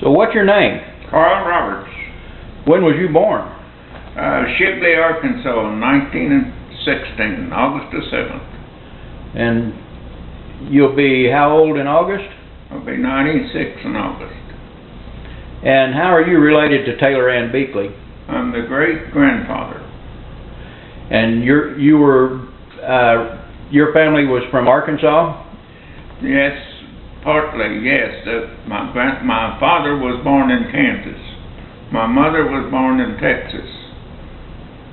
So what's your name? Carl Roberts. When was you born? Shipley, Arkansas, 1916, August the 7th. And you'll be how old in August? I'll be 96 in August. And how are you related to Taylor Ann Beakley? I'm the great-grandfather. And your family was from Arkansas? Yes, partly, yes. My father was born in Kansas. My mother was born in Texas.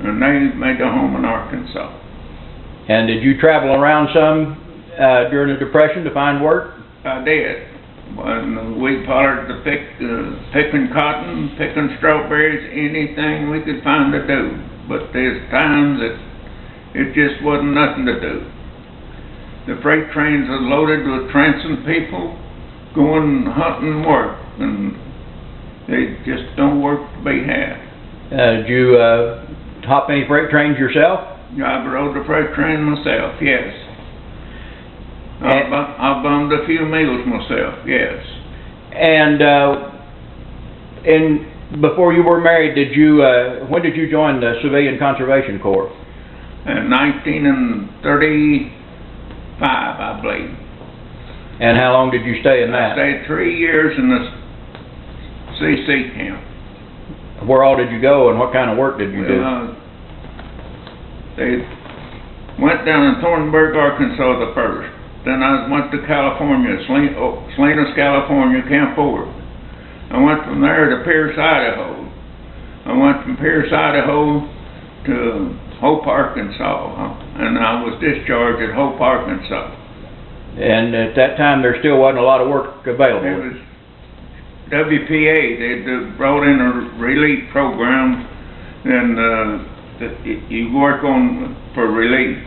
And they made a home in Arkansas. And did you travel around some during the Depression to find work? I did. When we followed the picking cotton, picking strawberries, anything we could find to do. But there's times that it just wasn't nothing to do. The freight trains are loaded with transient people going hunting work, and they just don't work to be had. Did you hop any freight trains yourself? I rode the freight train myself, yes. I bummed a few meals myself, yes. And before you were married, when did you join the Civilian Conservation Corps? In 1935, I believe. And how long did you stay in that? I stayed 3 years in the CC camp. Where all did you go, and what kind of work did you do? They went down in Thornburg, Arkansas the first. Then I went to California, Salinas, California, Camp 4. I went from there to Pierce, Idaho. I went from Pierce, Idaho to Hope, Arkansas, and I was discharged at Hope, Arkansas. And at that time, there still wasn't a lot of work available. It was WPA. They brought in a relief program, and you work on for relief.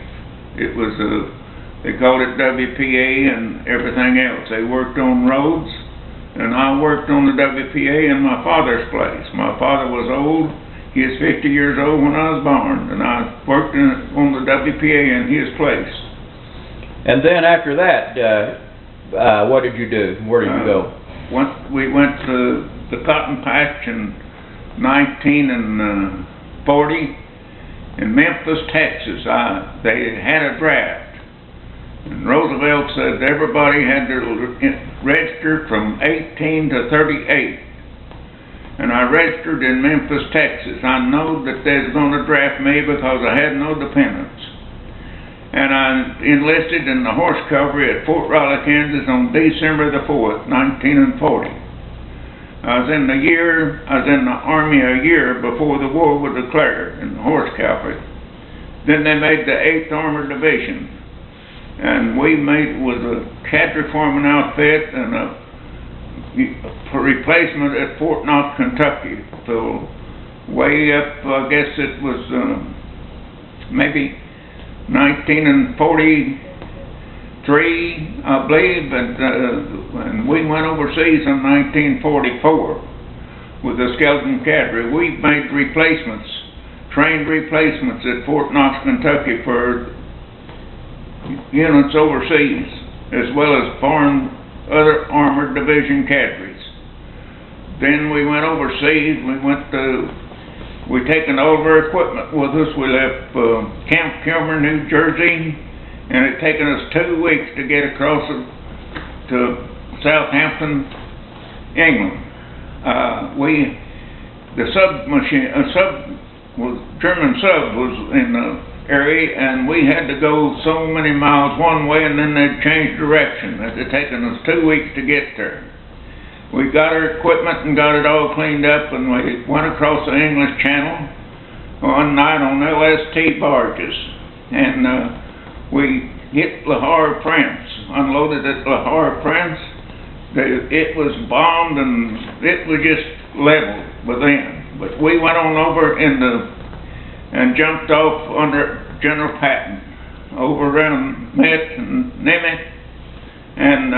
It was they called it WPA and everything else. They worked on roads, and I worked on the WPA in my father's place. My father was old. He was 50 years old when I was born, and I worked on the WPA in his place. And then after that, what did you do? Where did you go? We went to the cotton patch in 1940 in Memphis, Texas. They had a draft. And Roosevelt said everybody had to register from 18 to 38. And I registered in Memphis, Texas. I know that they was going to draft me because I had no dependents. And I enlisted in the horse cavalry at Fort Riley, Kansas on December the 4th, 1940. I was in the Army a year before the war was declared in the horse cavalry. Then they made the 8th Armored Division. And we was a cadre forming outfit and a replacement at Fort Knox, Kentucky. So way up, I guess it was maybe 1943, I believe, and we went overseas in 1944 with the skeleton cadre. We made replacements, trained replacements at Fort Knox, Kentucky for units overseas, as well as foreign other armored division cadres. Then we went overseas. We taken all of our equipment with us. We left Camp Kilmer, New Jersey, and it taken us 2 weeks to get across to Southampton, England. German sub was in the area, and we had to go so many miles one way, and then they'd change direction. It had taken us 2 weeks to get there. We got our equipment and got it all cleaned up, and we went across the English Channel one night on LST barges, and we hit La Havre, France, unloaded at La Havre, France. It was bombed, and it was just leveled within. But we went on over and jumped off under General Patton, over around Metz and Nimitz, and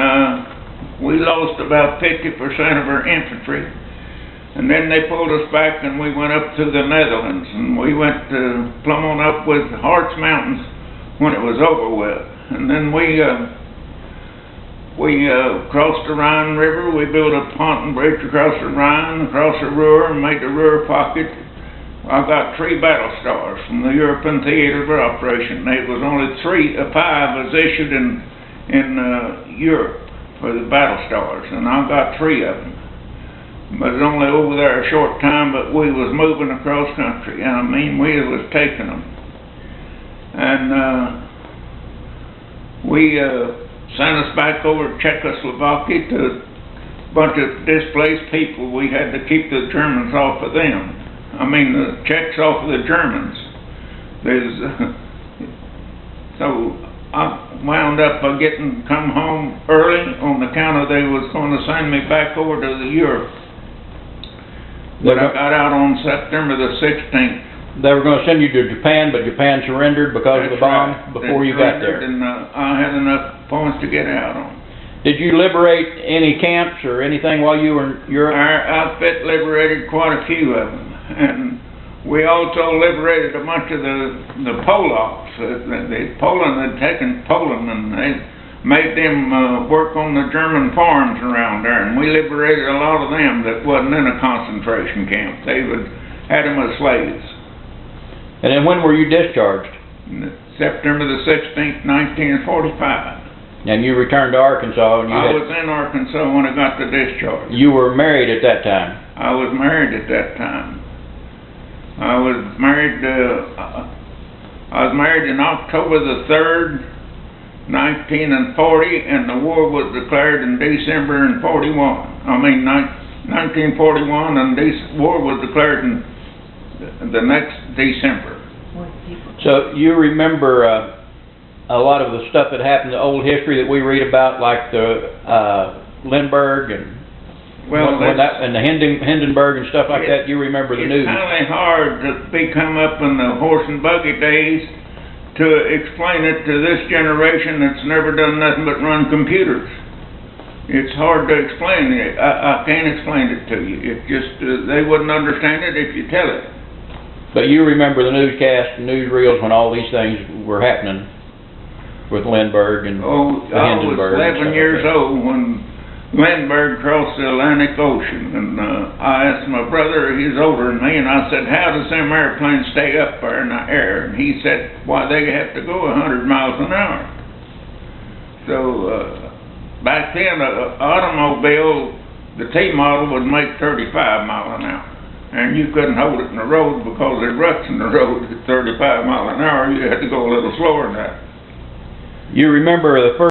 we lost about 50% of our infantry. And then they pulled us back, and we went up to the Netherlands, and we went plumb on up with Hartz Mountains when it was over with. And then we We crossed the Rhine River. We built a pontoon bridge across the Rhine, across the Ruhr, and made the Ruhr pocket. I got 3 battle stars from the European Theater of Operation. There was only 5 was issued in Europe for the battle stars, and I got 3 of them. But it was only over there a short time, but we was moving across country. I mean, we was taking them. And we sent us back over to Czechoslovakia to a bunch of displaced people. We had to keep the Germans off of them. I mean, the Czechs off of the Germans. So I wound up by come home early on account of they was going to send me back over to the Europe. But I got out on September the 16th. They were going to send you to Japan, but Japan surrendered because of the bomb before you got there. And I had enough points to get out on. Did you liberate any camps or anything while you were in Europe? Our outfit liberated quite a few of them. And we also liberated a bunch of the Polacks. Poland had taken Poland, and they made them work on the German farms around there. And we liberated a lot of them that wasn't in a concentration camp. They had them as slaves. And then when were you discharged? September the 16th, 1945. And you returned to Arkansas. And I was in Arkansas when I got the discharge. You were married at that time? I was married at that time. I was married in October the 3rd, 1940, and the war was declared in December in 41. I mean, 1941, and the war was declared in the next December. So you remember a lot of the stuff that happened, the old history that we read about, like the Lindbergh and and the Hindenburg and stuff like that. You remember the news? It's kind of hard to come up in the horse and buggy days to explain it to this generation that's never done nothing but run computers. It's hard to explain it. I can't explain it to you. It just they wouldn't understand it if you tell it. But you remember the newscast and newsreels when all these things were happening with Lindbergh and the Hindenburg. I was 11 years old when Lindbergh crossed the Atlantic Ocean, and I asked my brother, he's older than me, and I said, how does them airplanes stay up there in the air? And he said, why, they have to go 100 miles an hour. So back then, an automobile, the T model would make 35 miles an hour. And you couldn't hold it in the road because there's ruts in the road at 35 miles an hour. You had to go a little slower than that. You remember the first